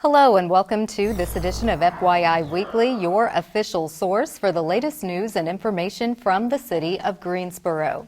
Hello and welcome to this edition of FYI Weekly, your official source for the latest news and information from the city of Greensboro.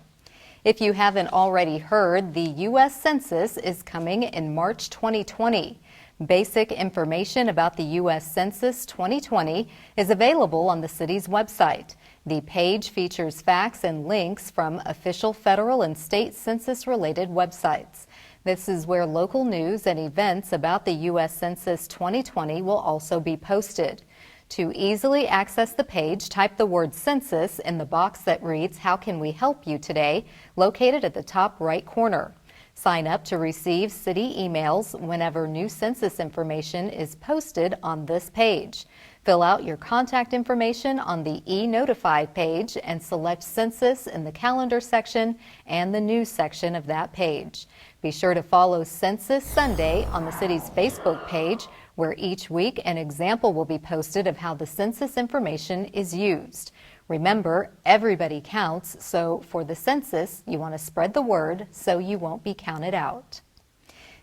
If you haven't already heard, the U.S. Census is coming in March 2020. Basic information about the U.S. Census 2020 is available on the city's website. The page features facts and links from official federal and state census-related websites. This is where local news and events about the U.S. Census 2020 will also be posted. To easily access the page, type the word census in the box that reads, "How can we help you today?" located at the top right corner. Sign up to receive city emails whenever new census information is posted on this page. Fill out your contact information on the e-Notify page and select Census in the Calendar section and the News section of that page. Be sure to follow Census Sunday on the city's Facebook page, where each week an example will be posted of how the census information is used. Remember, everybody counts, so for the census, you want to spread the word so you won't be counted out.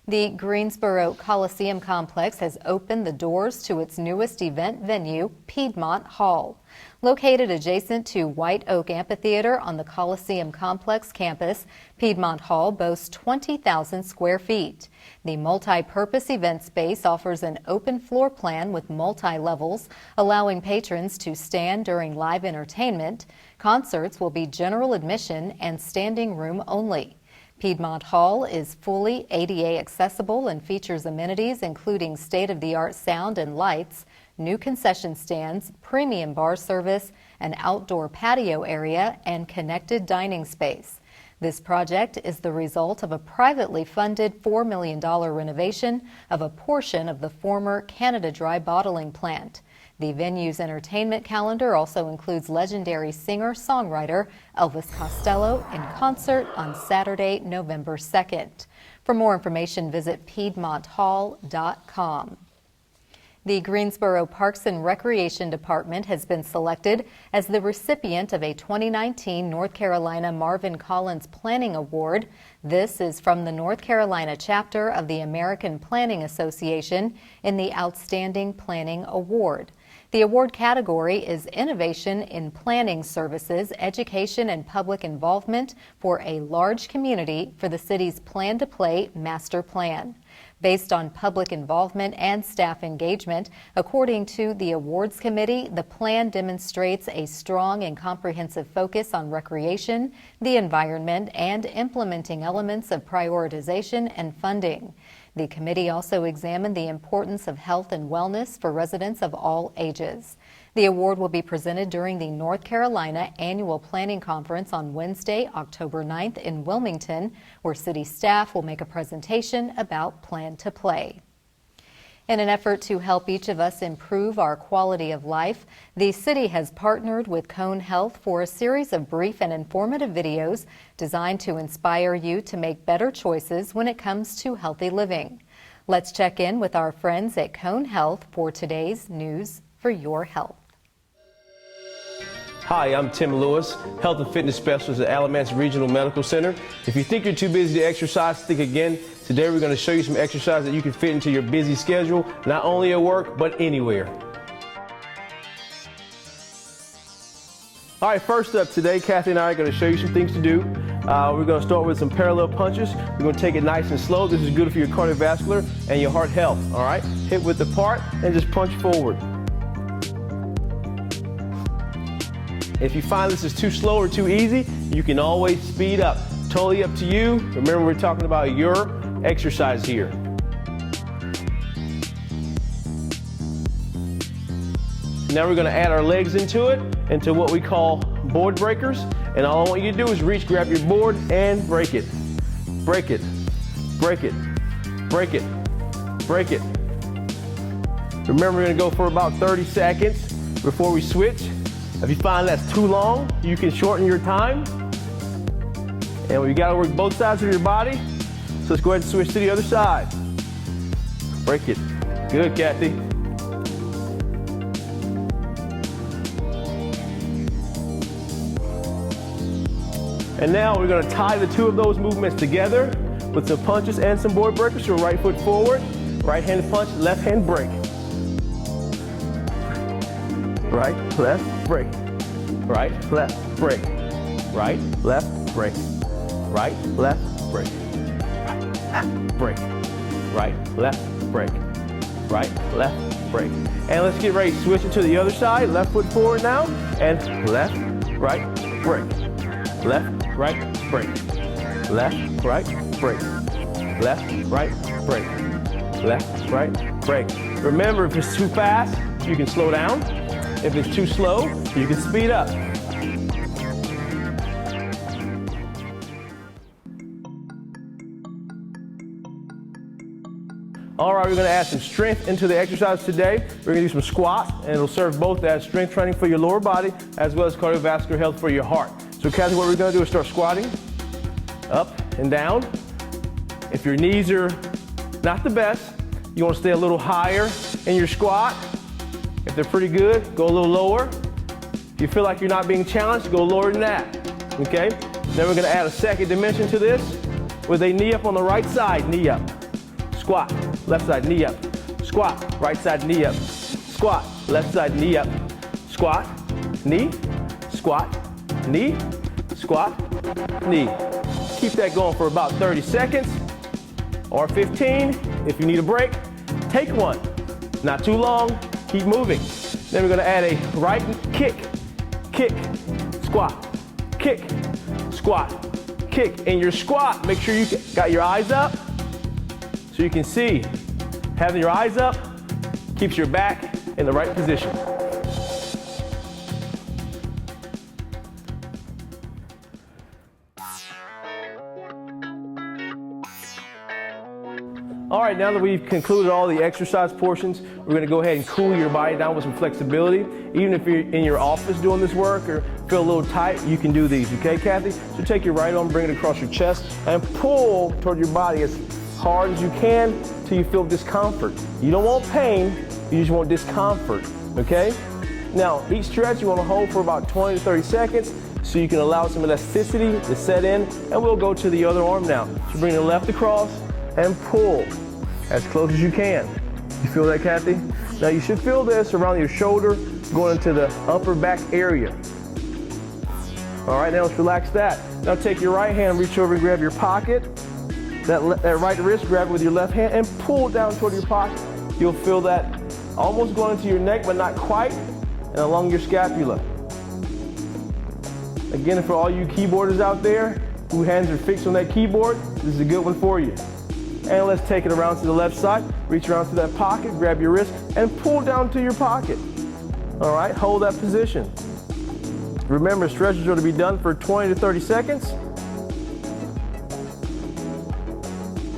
The Greensboro Coliseum Complex has opened the doors to its newest event venue, Piedmont Hall. Located adjacent to White Oak Amphitheater on the Coliseum Complex campus, Piedmont Hall boasts 20,000 square feet. The multi-purpose event space offers an open floor plan with multi-levels, allowing patrons to stand during live entertainment. Concerts will be general admission and standing room only. Piedmont Hall is fully ADA accessible and features amenities including state-of-the-art sound and lights, new concession stands, premium bar service, an outdoor patio area, and connected dining space. This project is the result of a privately funded $4 million renovation of a portion of the former Canada Dry bottling plant. The venue's entertainment calendar also includes legendary singer-songwriter Elvis Costello in concert on Saturday, November 2nd. For more information, visit piedmonthall.com. The Greensboro Parks and Recreation Department has been selected as the recipient of a 2019 North Carolina Marvin Collins Planning Award. This is from the North Carolina chapter of the American Planning Association in the Outstanding Planning Award. The award category is Innovation in Planning Services, Education and Public Involvement for a Large Community for the city's Plan to Play Master Plan. Based on public involvement and staff engagement, according to the awards committee, the plan demonstrates a strong and comprehensive focus on recreation, the environment, and implementing elements of prioritization and funding. The committee also examined the importance of health and wellness for residents of all ages. The award will be presented during the North Carolina Annual Planning Conference on Wednesday, October 9th in Wilmington, where city staff will make a presentation about Plan to Play. In an effort to help each of us improve our quality of life, the city has partnered with Cone Health for a series of brief and informative videos designed to inspire you to make better choices when it comes to healthy living. Let's check in with our friends at Cone Health for today's News for Your Health. Hi, I'm Tim Lewis, Health and Fitness Specialist at Alamance Regional Medical Center. If you think you're too busy to exercise, think again. Today we're going to show you some exercise that you can fit into your busy schedule, not only at work, but anywhere. All right, first up today, Kathy and I are going to show you some things to do. We're going to start with some parallel punches. We're going to take it nice and slow. This is good for your cardiovascular and your heart health, all right? Hit width apart and just punch forward. If you find this is too slow or too easy, you can always speed up. Totally up to you. Remember, we're talking about your exercise here. Now we're going to add our legs into it, into what we call board breakers. And all I want you to do is reach, grab your board, and break it. Break it. Break it. Break it. Break it. Remember, we're going to go for about 30 seconds before we switch. If you find that's too long, you can shorten your time. And we got to work both sides of your body. So let's go ahead and switch to the other side. Break it. Good, Kathy. And now we're going to tie the two of those movements together with some punches and some board breakers. So right foot forward, Right hand punch, left hand break. Right, left, break. Right, left, break. Right, left, break. Right, left, break. Break. Right, left, break. Right, left, break. And let's get ready to switch it to the other side. Left foot forward now. And left, right, break. Left, right, break. Left, right, break. Left, right, break. Left, right, break. Remember, if it's too fast, you can slow down. If it's too slow, you can speed up. All right, we're gonna add some strength into the exercise today. We're gonna do some squats, and it'll serve both as strength training for your lower body as well as cardiovascular health for your heart. So Kathy, what we're gonna do is start squatting, up and down. If your knees are not the best, you wanna stay a little higher in your squat. If they're pretty good, go a little lower. If you feel like you're not being challenged, go lower than that, okay? Then we're gonna add a second dimension to this with a knee up on the right side, knee up. Squat, left side, knee up. Squat, right side, knee up. Squat, left side, knee up. Squat, knee, squat, knee, squat, knee. Keep that going for about 30 seconds or 15. If you need a break, take one. Not too long, keep moving. Then we're gonna add a right kick, kick, squat, kick, squat, kick. In your squat, make sure you got your eyes up so you can see. Having your eyes up keeps your back in the right position. All right, now that we've concluded all the exercise portions, we're gonna go ahead and cool your body down with some flexibility. Even if you're in your office doing this work or feel a little tight, you can do these, okay, Kathy? So take your right arm, bring it across your chest, and pull toward your body as hard as you can till you feel discomfort. You don't want pain, you just want discomfort, okay? Now, each stretch you wanna hold for about 20 to 30 seconds so you can allow some elasticity to set in, and we'll go to the other arm now. So bring the left across and pull as close as you can. You feel that, Kathy? Now you should feel this around your shoulder going into the upper back area. All right, now let's relax that. Now take your right hand, reach over and grab your pocket. That right wrist, grab it with your left hand and pull down toward your pocket. You'll feel that almost going into your neck, but not quite, and along your scapula. Again, for all you keyboarders out there whose hands are fixed on that keyboard, this is a good one for you. And let's take it around to the left side. Reach around to that pocket, grab your wrist, and pull down to your pocket. All right, hold that position. Remember, stretches are to be done for 20 to 30 seconds.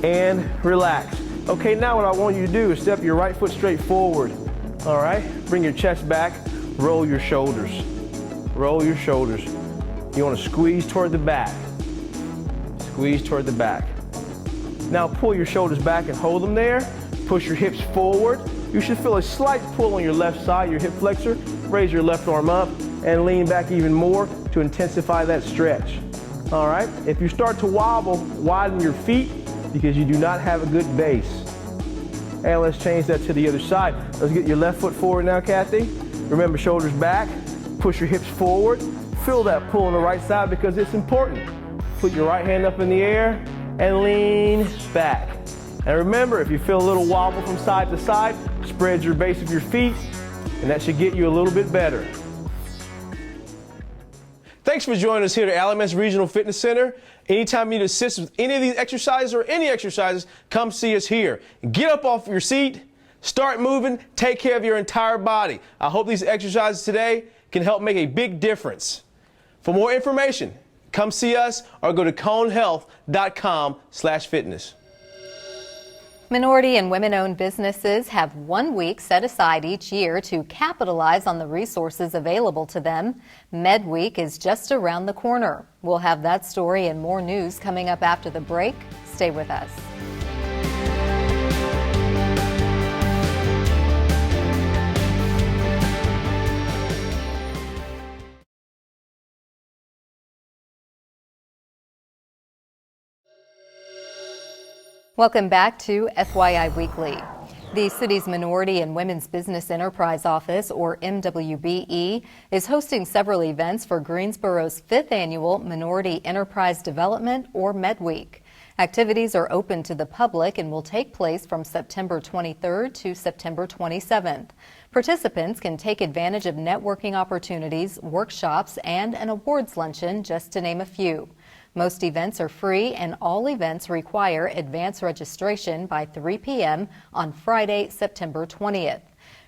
And relax. Okay, now what I want you to do is step your right foot straight forward. All right, bring your chest back, roll your shoulders. Roll your shoulders. You want to squeeze toward the back. Squeeze toward the back. Now pull your shoulders back and hold them there. Push your hips forward. You should feel a slight pull on your left side, your hip flexor. Raise your left arm up and lean back even more to intensify that stretch. All right, if you start to wobble, widen your feet because you do not have a good base. And let's change that to the other side. Let's get your left foot forward now, Kathy. Remember, shoulders back, push your hips forward. Feel that pull on the right side because it's important. Put your right hand up in the air and lean back. And remember, if you feel a little wobble from side to side, spread your base of your feet, and that should get you a little bit better. Thanks for joining us here at Alamance Regional Fitness Center. Anytime you need assistance with any of these exercises or any exercises, come see us here. Get up off your seat, start moving, take care of your entire body. I hope these exercises today can help make a big difference. For more information, come see us or go to conehealth.com/fitness. Minority and women-owned businesses have 1 week set aside each year to capitalize on the resources available to them. Med Week is just around the corner. We'll have that story and more news coming up after the break. Stay with us. Welcome back to FYI Weekly. The city's Minority and Women's Business Enterprise Office, or MWBE, is hosting several events for Greensboro's 5th annual Minority Enterprise Development, or MedWeek. Activities are open to the public and will take place from September 23rd to September 27th. Participants can take advantage of networking opportunities, workshops, and an awards luncheon, just to name a few. Most events are free, and all events require advance registration by 3 p.m. on Friday, September 20th.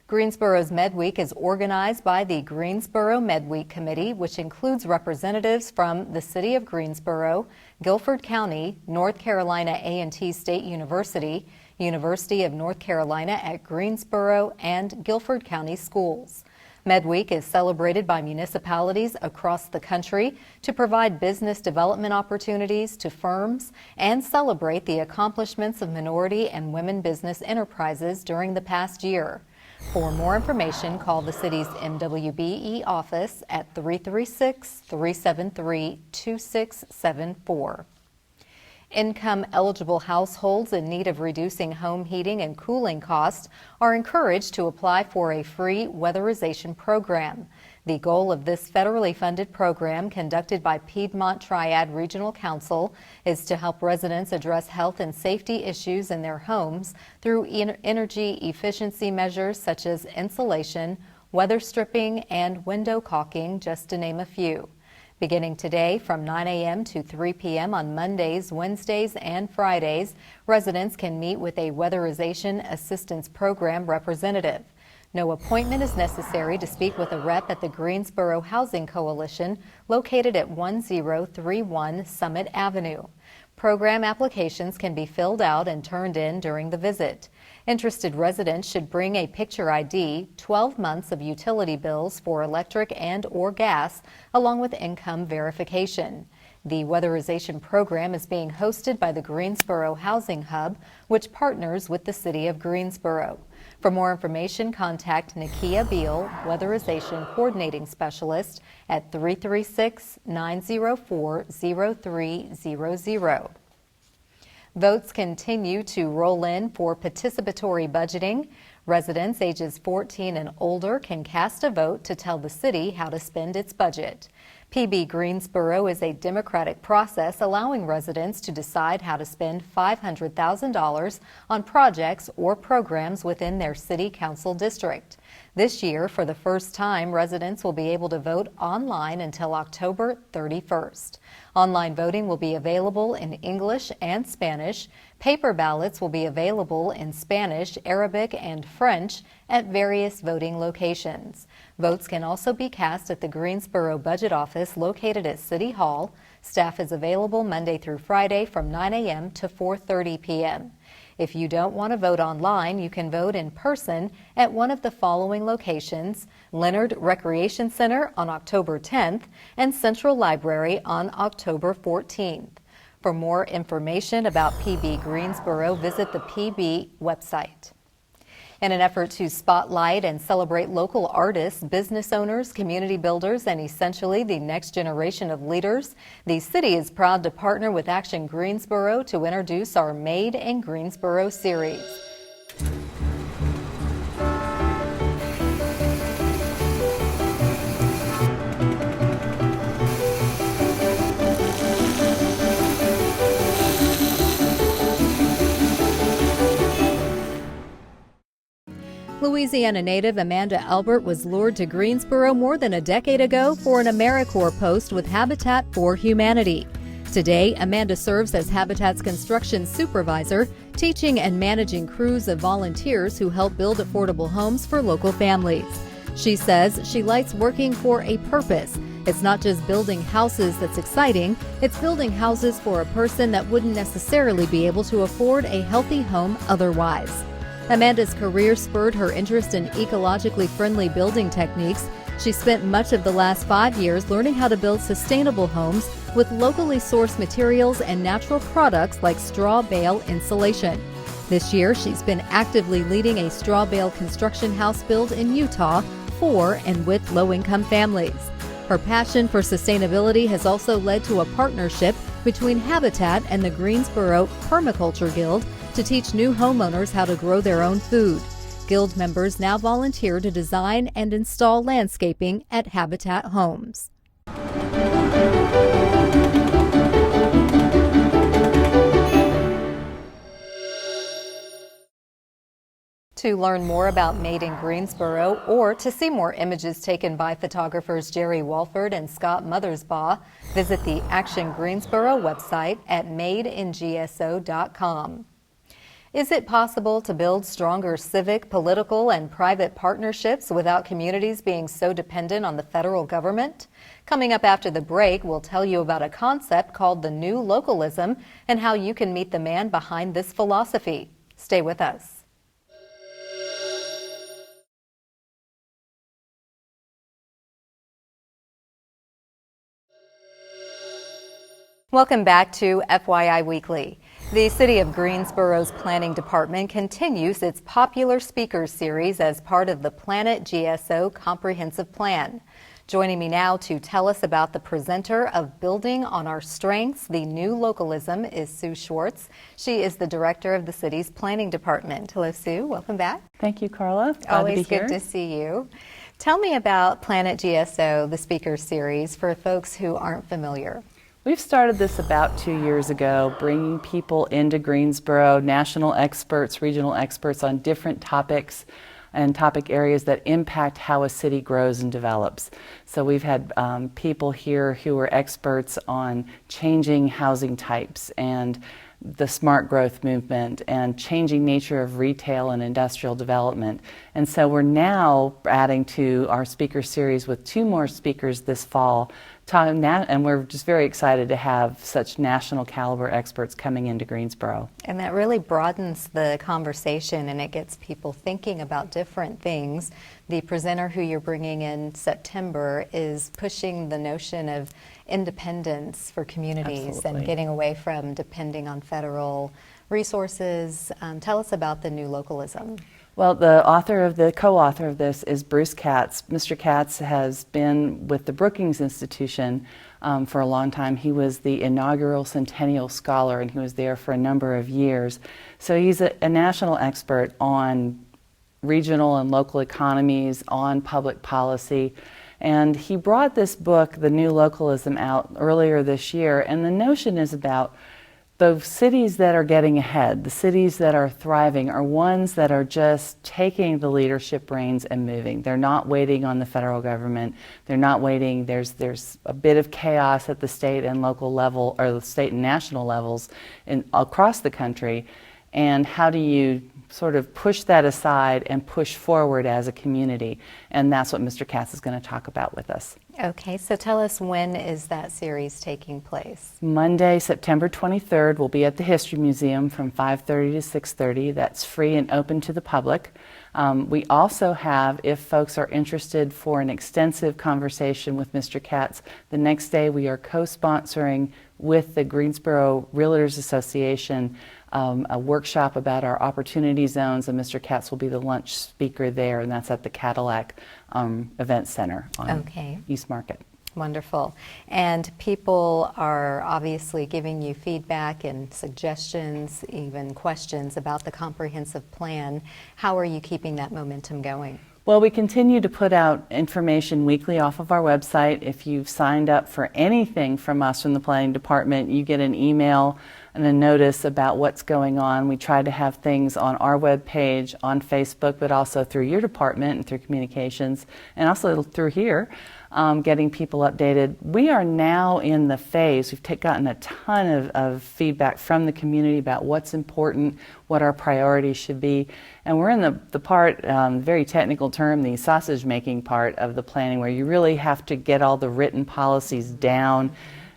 Greensboro's MedWeek is organized by the Greensboro MedWeek Committee, which includes representatives from the City of Greensboro, Guilford County, North Carolina A&T State University, University of North Carolina at Greensboro, and Guilford County Schools. MedWeek is celebrated by municipalities across the country to provide business development opportunities to firms and celebrate the accomplishments of minority and women business enterprises during the past year. For more information, call the city's MWBE office at 336-373-2674. Income-eligible households in need of reducing home heating and cooling costs are encouraged to apply for a free weatherization program. The goal of this federally funded program, conducted by Piedmont Triad Regional Council, is to help residents address health and safety issues in their homes through energy efficiency measures such as insulation, weather stripping, and window caulking, just to name a few. Beginning today from 9 a.m. to 3 p.m. on Mondays, Wednesdays, and Fridays, residents can meet with a Weatherization Assistance Program representative. No appointment is necessary to speak with a rep at the Greensboro Housing Coalition, located at 1031 Summit Avenue. Program applications can be filled out and turned in during the visit. Interested residents should bring a picture ID, 12 months of utility bills for electric and/or gas, along with income verification. The weatherization program is being hosted by the Greensboro Housing Hub, which partners with the City of Greensboro. For more information, contact Nakia Beal, Weatherization Coordinating Specialist, at 336-904-0300. Votes continue to roll in for participatory budgeting. Residents ages 14 and older can cast a vote to tell the city how to spend its budget. PB Greensboro is a democratic process allowing residents to decide how to spend $500,000 on projects or programs within their city council district. This year, for the first time, residents will be able to vote online until October 31st. Online voting will be available in English and Spanish. Paper ballots will be available in Spanish, Arabic, and French at various voting locations. Votes can also be cast at the Greensboro Budget Office located at City Hall. Staff is available Monday through Friday from 9 a.m. to 4:30 p.m. If you don't want to vote online, you can vote in person at one of the following locations: Leonard Recreation Center on October 10th and Central Library on October 14th. For more information about PB Greensboro, visit the PB website. In an effort to spotlight and celebrate local artists, business owners, community builders, and essentially the next generation of leaders, the city is proud to partner with Action Greensboro to introduce our Made in Greensboro series. Louisiana native Amanda Albert was lured to Greensboro more than a decade ago for an AmeriCorps post with Habitat for Humanity. Today, Amanda serves as Habitat's construction supervisor, teaching and managing crews of volunteers who help build affordable homes for local families. She says she likes working for a purpose. It's not just building houses that's exciting, it's building houses for a person that wouldn't necessarily be able to afford a healthy home otherwise. Amanda's career spurred her interest in ecologically friendly building techniques. She spent much of the last 5 years learning how to build sustainable homes with locally sourced materials and natural products like straw bale insulation. This year, she's been actively leading a straw bale construction house build in Utah for and with low-income families. Her passion for sustainability has also led to a partnership between Habitat and the Greensboro Permaculture Guild to teach new homeowners how to grow their own food. Guild members now volunteer to design and install landscaping at Habitat Homes. To learn more about Made in Greensboro or to see more images taken by photographers Jerry Walford and Scott Mothersbaugh, visit the Action Greensboro website at madeingso.com. Is it possible to build stronger civic, political, and private partnerships without communities being so dependent on the federal government? Coming up after the break, we'll tell you about a concept called the new localism and how you can meet the man behind this philosophy. Stay with us. Welcome back to FYI Weekly. The City of Greensboro's Planning Department continues its popular speakers series as part of the Planet GSO Comprehensive Plan. Joining me now to tell us about the presenter of Building on Our Strengths, the New Localism, is Sue Schwartz. She is the director of the city's planning department. Hello, Sue. Welcome back. Thank you, Carla. Always good to see you. Tell me about Planet GSO, the speakers series, for folks who aren't familiar. We've started this about 2 years ago, bringing people into Greensboro, national experts, regional experts on different topics and topic areas that impact how a city grows and develops. So we've had people here who are experts on changing housing types and the smart growth movement and changing nature of retail and industrial development. And so we're now adding to our speaker series with 2 more speakers this fall. And we're just very excited to have such national caliber experts coming into Greensboro. And that really broadens the conversation and it gets people thinking about different things. The presenter who you're bringing in September is pushing the notion of independence for communities. Absolutely. And getting away from depending on federal resources. Tell us about the new localism. Well, the co-author of this is Bruce Katz. Mr. Katz has been with the Brookings Institution for a long time. He was the inaugural Centennial Scholar and he was there for a number of years. So he's a national expert on regional and local economies, on public policy. And he brought this book, The New Localism, out earlier this year. And the notion is about the cities that are getting ahead, the cities that are thriving, are ones that are just taking the leadership reins and moving. They're not waiting on the federal government. They're not waiting. There's a bit of chaos at the state and local level, or the state and national levels across the country. And how do you sort of push that aside and push forward as a community? And that's what Mr. Katz is going to talk about with us. Okay, so tell us, when is that series taking place? Monday, September 23rd, we'll be at the History Museum from 5:30 to 6:30. That's free and open to the public. We also have, if folks are interested for an extensive conversation with Mr. Katz, the next day we are co-sponsoring with the Greensboro Realtors Association a workshop about our opportunity zones, and Mr. Katz will be the lunch speaker there, and that's at the Cadillac Event Center on East Market. Wonderful. And people are obviously giving you feedback and suggestions, even questions about the comprehensive plan. How are you keeping that momentum going? Well, we continue to put out information weekly off of our website. If you've signed up for anything from us from the planning department, you get an email and a notice about what's going on. We try to have things on our webpage, on Facebook, but also through your department and through communications, and also through here, getting people updated. We are now in the phase, we've gotten a ton of feedback from the community about what's important, what our priorities should be, and we're in the part, very technical term, the sausage making part of the planning, where you really have to get all the written policies down,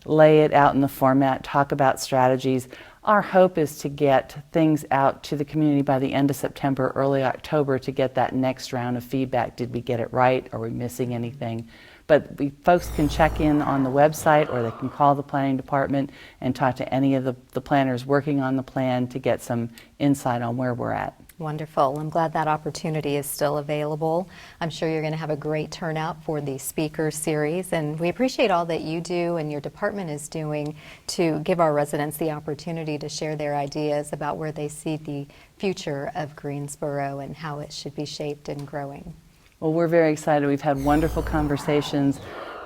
lay it out in the format, talk about strategies. Our hope is to get things out to the community by the end of September, early October, to get that next round of feedback. Did we get it right? Are we missing anything? But folks can check in on the website, or they can call the planning department and talk to any of the planners working on the plan to get some insight on where we're at. Wonderful. I'm glad that opportunity is still available. I'm sure you're going to have a great turnout for the speaker series, and we appreciate all that you do and your department is doing to give our residents the opportunity to share their ideas about where they see the future of Greensboro and how it should be shaped and growing. Well, we're very excited. We've had wonderful conversations.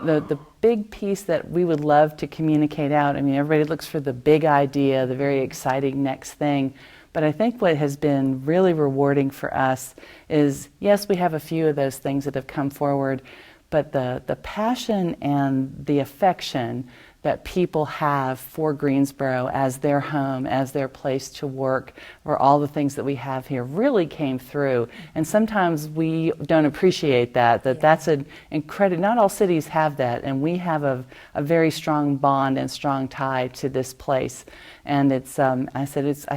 The big piece that we would love to communicate out, I mean, everybody looks for the big idea, the very exciting next thing. But I think what has been really rewarding for us is, yes, we have a few of those things that have come forward, but the passion and the affection that people have for Greensboro as their home, as their place to work, or all the things that we have here really came through. And sometimes we don't appreciate that that's an incredible, not all cities have that, and we have a very strong bond and strong tie to this place. And it's, I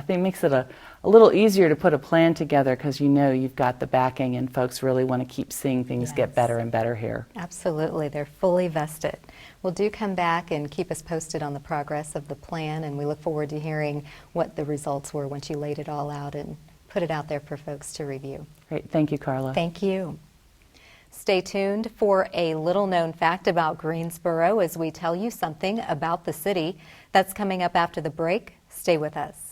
think makes it a little easier to put a plan together because you know you've got the backing and folks really want to keep seeing things get better and better here. Absolutely. They're fully vested. Well, do come back and keep us posted on the progress of the plan, and we look forward to hearing what the results were once you laid it all out and put it out there for folks to review. Great. Thank you, Carla. Thank you. Stay tuned for a little-known fact about Greensboro as we tell you something about the city. That's coming up after the break. Stay with us.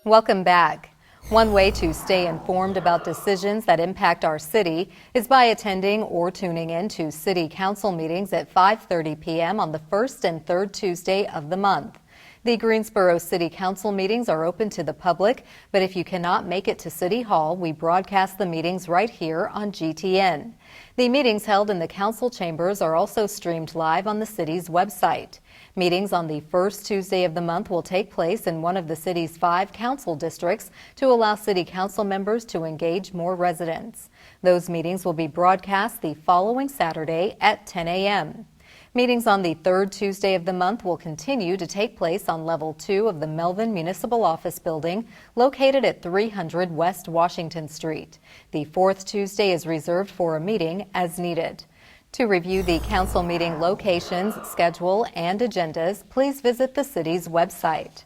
Welcome back. One way to stay informed about decisions that impact our city is by attending or tuning in to City Council meetings at 5:30 p.m. on the first and third Tuesday of the month. The Greensboro City Council meetings are open to the public, but if you cannot make it to City Hall, we broadcast the meetings right here on GTN. The meetings held in the council chambers are also streamed live on the city's website. Meetings on the first Tuesday of the month will take place in one of the city's 5 council districts to allow city council members to engage more residents. Those meetings will be broadcast the following Saturday at 10 a.m. Meetings on the third Tuesday of the month will continue to take place on Level 2 of the Melvin Municipal Office Building, located at 300 West Washington Street. The fourth Tuesday is reserved for a meeting as needed. To review the council meeting locations, schedule, and agendas, please visit the city's website.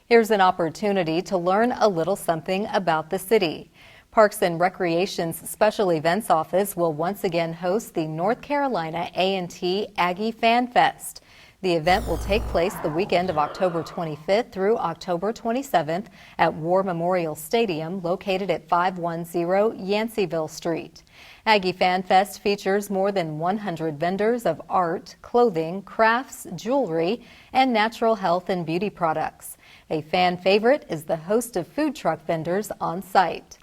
Here's an opportunity to learn a little something about the city. Parks and Recreation's Special Events Office will once again host the North Carolina A&T Aggie Fan Fest. The event will take place the weekend of October 25th through October 27th at War Memorial Stadium, located at 510 Yanceyville Street. Aggie Fan Fest features more than 100 vendors of art, clothing, crafts, jewelry, and natural health and beauty products. A fan favorite is the host of food truck vendors on site.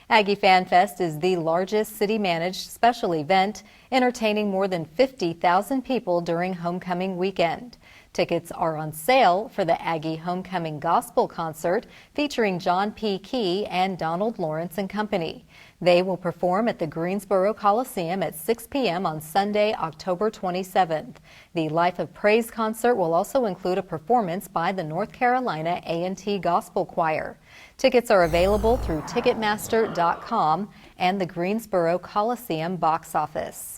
Aggie Fan Fest is the largest city-managed special event, entertaining more than 50,000 people during homecoming weekend. Tickets are on sale for the Aggie Homecoming Gospel Concert featuring John P. Key and Donald Lawrence and Company. They will perform at the Greensboro Coliseum at 6 p.m. on Sunday, October 27th. The Life of Praise concert will also include a performance by the North Carolina A&T Gospel Choir. Tickets are available through Ticketmaster.com and the Greensboro Coliseum box office.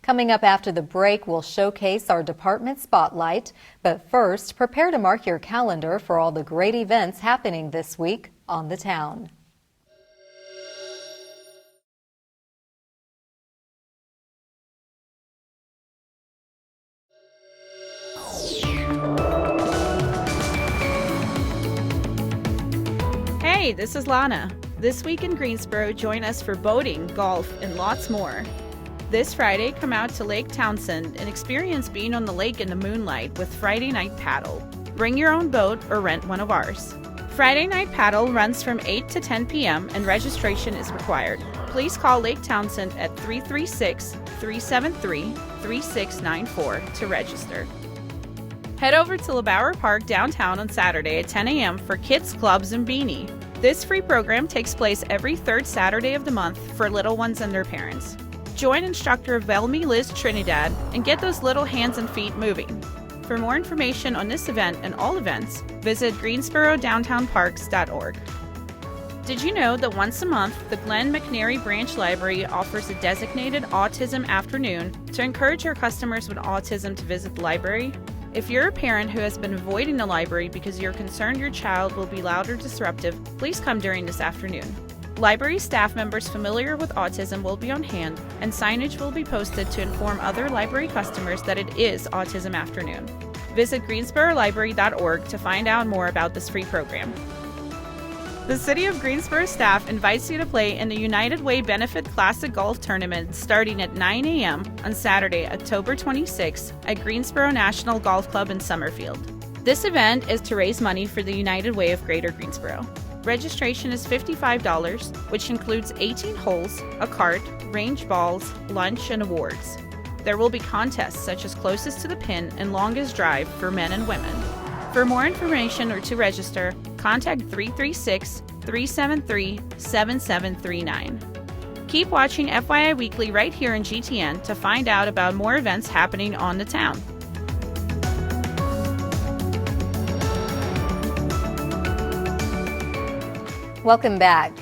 Coming up after the break, we'll showcase our department spotlight. But first, prepare to mark your calendar for all the great events happening this week on the town. Hey, this is Lana. This week in Greensboro, join us for boating, golf, and lots more. This Friday, come out to Lake Townsend and experience being on the lake in the moonlight with Friday Night Paddle. Bring your own boat or rent one of ours. Friday Night Paddle runs from 8 to 10 p.m. and registration is required. Please call Lake Townsend at 336-373-3694 to register. Head over to LeBauer Park downtown on Saturday at 10 a.m. for Kids Clubs and Beanie. This free program takes place every third Saturday of the month for little ones and their parents. Join instructor Velmi Liz Trinidad and get those little hands and feet moving. For more information on this event and all events, visit greensborodowntownparks.org. Did you know that once a month, the Glen McNary Branch Library offers a designated autism afternoon to encourage our customers with autism to visit the library? If you're a parent who has been avoiding the library because you're concerned your child will be loud or disruptive, please come during this afternoon. Library staff members familiar with autism will be on hand, and signage will be posted to inform other library customers that it is Autism Afternoon. Visit greensborolibrary.org to find out more about this free program. The City of Greensboro staff invites you to play in the United Way Benefit Classic Golf Tournament starting at 9 a.m. on Saturday, October 26 at Greensboro National Golf Club in Summerfield. This event is to raise money for the United Way of Greater Greensboro. Registration is $55, which includes 18 holes, a cart, range balls, lunch, and awards. There will be contests such as closest to the pin and longest drive for men and women. For more information or to register, contact 336-373-7739. Keep watching FYI Weekly right here in GTN to find out about more events happening on the town. Welcome back.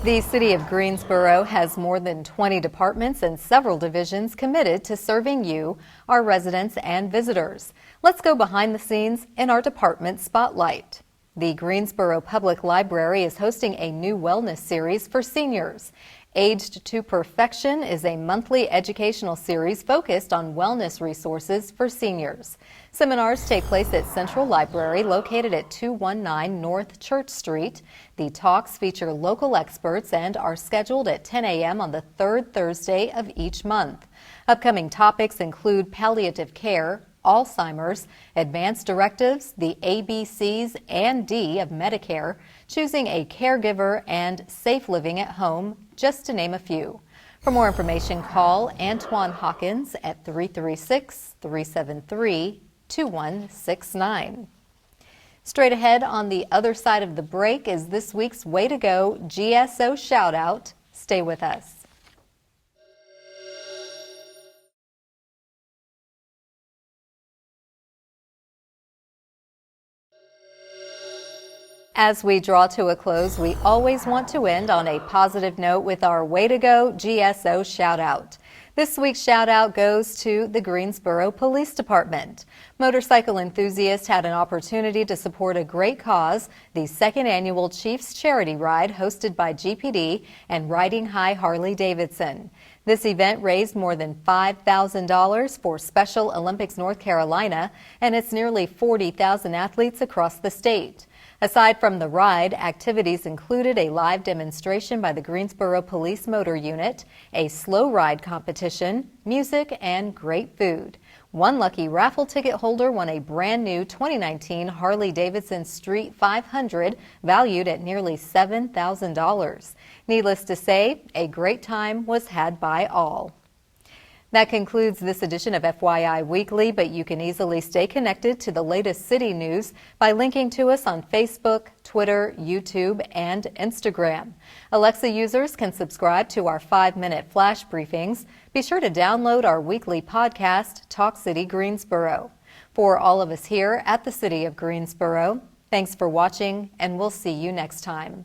The City of Greensboro has more than 20 departments and several divisions committed to serving you, our residents and visitors. Let's go behind the scenes in our department spotlight. The Greensboro Public Library is hosting a new wellness series for seniors. Aged to Perfection is a monthly educational series focused on wellness resources for seniors. Seminars take place at Central Library, located at 219 North Church Street. The talks feature local experts and are scheduled at 10 a.m. on the third Thursday of each month. Upcoming topics include palliative care, Alzheimer's, advanced directives, the ABCs and D of Medicare, choosing a caregiver, and safe living at home, just to name a few. For more information, call Antoine Hawkins at 336-373-2169. Straight ahead on the other side of the break is this week's Way to Go GSO shout out. Stay with us. As we draw to a close, we always want to end on a positive note with our Way to Go GSO shout out. This week's shout out goes to the Greensboro Police Department. Motorcycle enthusiasts had an opportunity to support a great cause, the second annual Chiefs Charity Ride hosted by GPD and Riding High Harley-Davidson. This event raised more than $5,000 for Special Olympics North Carolina and its nearly 40,000 athletes across the state. Aside from the ride, activities included a live demonstration by the Greensboro Police Motor Unit, a slow ride competition, music, and great food. One lucky raffle ticket holder won a brand new 2019 Harley-Davidson Street 500 valued at nearly $7,000. Needless to say, a great time was had by all. That concludes this edition of FYI Weekly, but you can easily stay connected to the latest city news by linking to us on Facebook, Twitter, YouTube, and Instagram. Alexa users can subscribe to our 5-minute flash briefings. Be sure to download our weekly podcast, Talk City Greensboro. For all of us here at the City of Greensboro, thanks for watching, and we'll see you next time.